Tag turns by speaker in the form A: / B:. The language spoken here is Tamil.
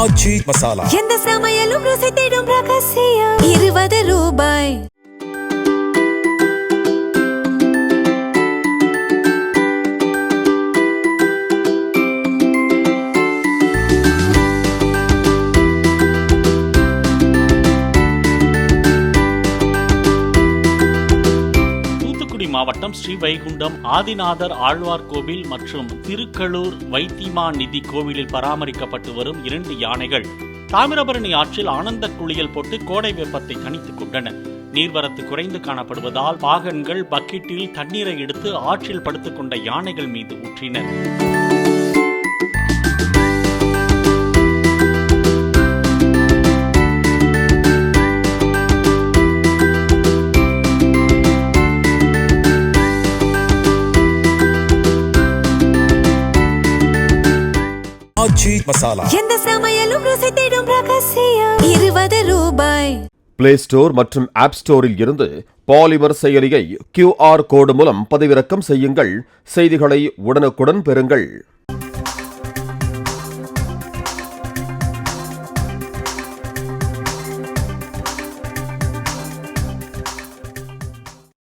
A: ஆச்சி மசாலா.
B: எந்த சமையலும் ருசி தேடும் ரகசியம். 20 ரூபாய்.
C: மாவட்டம் ஸ்ரீவைகுண்டம் ஆதிநாதர் ஆழ்வார் கோவில் மற்றும் திருக்களூர் வைத்திமா நிதி கோவிலில் பராமரிக்கப்பட்டு வரும் 2 யானைகள் தாமிரபரணி ஆற்றில் ஆனந்த குளியல் போட்டு கோடை வெப்பத்தை தணித்துக் கொண்டன. நீர்வரத்து குறைந்து காணப்படுவதால் பாகன்கள் பக்கெட்டில் தண்ணீரை எடுத்து ஆற்றில் படுத்துக் கொண்ட யானைகள் மீது ஊற்றினர்.
A: ஆச்சி மசாலா.
B: எந்த சமையலும் ருசி தேடும் ரகசியம். 20 ரூபாய்.
D: பிளே ஸ்டோர் மற்றும் ஆப் ஸ்டோரில் இருந்து பாலிமர் செயலியை QR கோடு மூலம் பதிவிறக்கம் செய்யுங்கள். செய்திகளை உடனுக்குடன் பெறுங்கள்.